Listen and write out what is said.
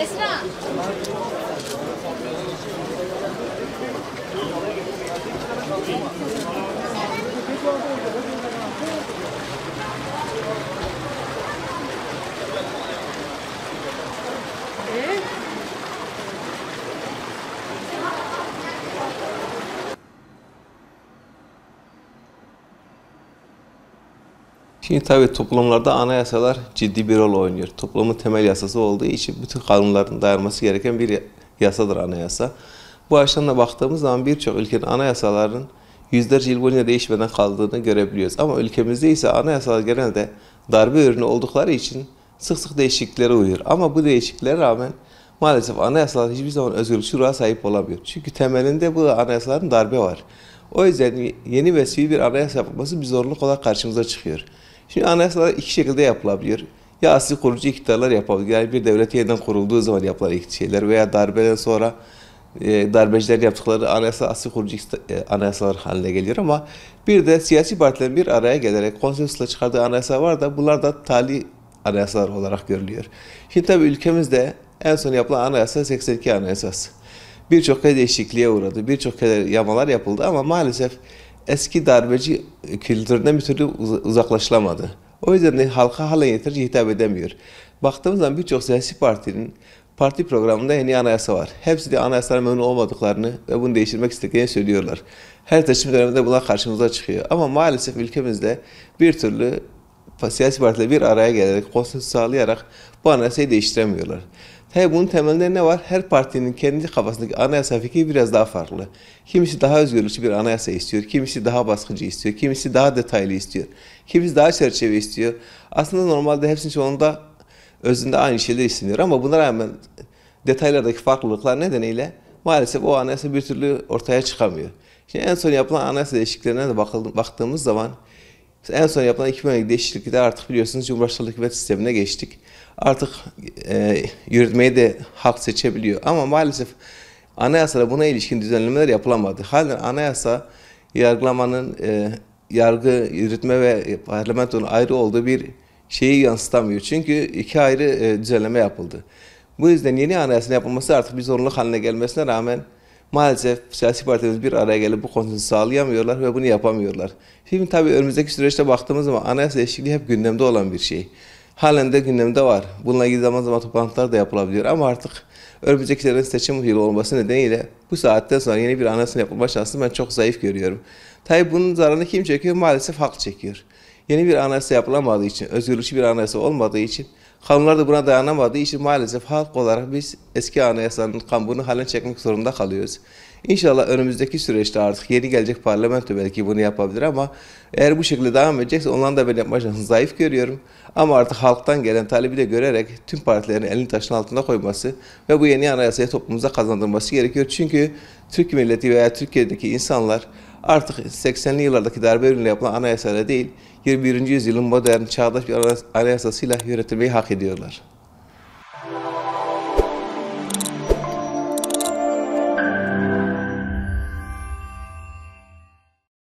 Esra. Şimdi tabii toplumlarda anayasalar ciddi bir rol oynuyor. Toplumun temel yasası olduğu için bütün kanunların dayanması gereken bir yasadır anayasa. Bu açıdan da baktığımız zaman birçok ülkenin anayasalarının yüzlerce yıl boyunca değişmeden kaldığını görebiliyoruz. Ama ülkemizde ise anayasalar genelde darbe ürünü oldukları için sık sık değişikliklere uğruyor. Ama bu değişikliklere rağmen maalesef anayasalar hiçbir zaman özgürlük şuuruna sahip olamıyor. Çünkü temelinde bu anayasaların darbe var. O yüzden yeni ve sivil bir anayasa yapılması bir zorunluluk olarak karşımıza çıkıyor. Şimdi anayasalar iki şekilde yapılabiliyor. Ya asli kurucu iktidarlar yapabilir. Yani bir devlet yeniden kurulduğu zaman yapılan şeyler veya darbeden sonra darbecilerin yaptıkları anayasa asli kurucu anayasalar haline geliyor. Ama bir de siyasi partilerin bir araya gelerek konsensusla çıkardığı anayasa var da bunlar da tali anayasalar olarak görülüyor. Şimdi tabii ülkemizde en son yapılan anayasa 82 Anayasası. Birçok kez değişikliğe uğradı, birçok kez yamalar yapıldı ama maalesef eski darbeci kültüründen bir türlü uzaklaşılamadı. O yüzden de halka halen yeterince hitap edemiyor. Baktığımız zaman birçok siyasi partinin parti programında yeni anayasa var. Hepsi de anayasadan memnun olmadıklarını ve bunu değiştirmek istediklerini söylüyorlar. Her seçim döneminde bunlar karşımıza çıkıyor. Ama maalesef ülkemizde bir türlü siyasi partiler bir araya gelerek, konsensus sağlayarak bu anayasayı değiştiremiyorlar. Tabii bunun temelinde ne var? Her partinin kendi kafasındaki anayasa fikri biraz daha farklı. Kimisi daha özgürlükçü bir anayasa istiyor, kimisi daha baskıcı istiyor, kimisi daha detaylı istiyor, kimisi daha çerçeve istiyor. Aslında normalde hepsinin çoğunda özünde aynı şeyler isteniyor ama buna rağmen detaylardaki farklılıklar nedeniyle maalesef o anayasa bir türlü ortaya çıkamıyor. Şimdi en son yapılan anayasa değişikliklerine de baktığımız zaman en son yapılan 2012 değişiklikte artık biliyorsunuz Cumhurbaşkanlığı hükümet sistemine geçtik. Artık yürütmeyi de halk seçebiliyor. Ama maalesef anayasada buna ilişkin düzenlemeler yapılamadı. Halen anayasa yargılamanın yargı, yürütme ve parlamentonun ayrı olduğu bir şeyi yansıtamıyor. Çünkü iki ayrı düzenleme yapıldı. Bu yüzden yeni anayasanın yapılması artık bir zorunluluk haline gelmesine rağmen maalesef siyasi partilerimiz bir araya gelip bu konsensusu sağlayamıyorlar ve bunu yapamıyorlar. Şimdi tabii önümüzdeki süreçte baktığımız zaman anayasa değişikliği hep gündemde olan bir şey. Halen de gündemde var. Bununla ilgili zaman zaman toplantılar da yapılabiliyor ama artık önümüzdeki sene seçim yılı olması nedeniyle bu saatten sonra yeni bir anayasa yapılma şansını ben çok zayıf görüyorum. Tabii bunun zararını kim çekiyor? Maalesef halk çekiyor. Yeni bir anayasa yapılamadığı için, özgürlükçü bir anayasa olmadığı için, kanunlar da buna dayanamadığı için maalesef halk olarak biz eski anayasanın kabuğunu halen çekmek zorunda kalıyoruz. İnşallah önümüzdeki süreçte artık yeni gelecek parlamento belki bunu yapabilir ama eğer bu şekilde devam edecekse onların da ben yapma şansını zayıf görüyorum. Ama artık halktan gelen talebi de görerek tüm partilerin elini taşın altında koyması ve bu yeni anayasayı toplumumuza kazandırması gerekiyor. Çünkü Türk milleti veya Türkiye'deki insanlar artık 80'li yıllardaki darbe ürünüyle yapılan anayasayla değil, 21. yüzyılın modern, çağdaş bir anayasasıyla yönetilmeyi hak ediyorlar.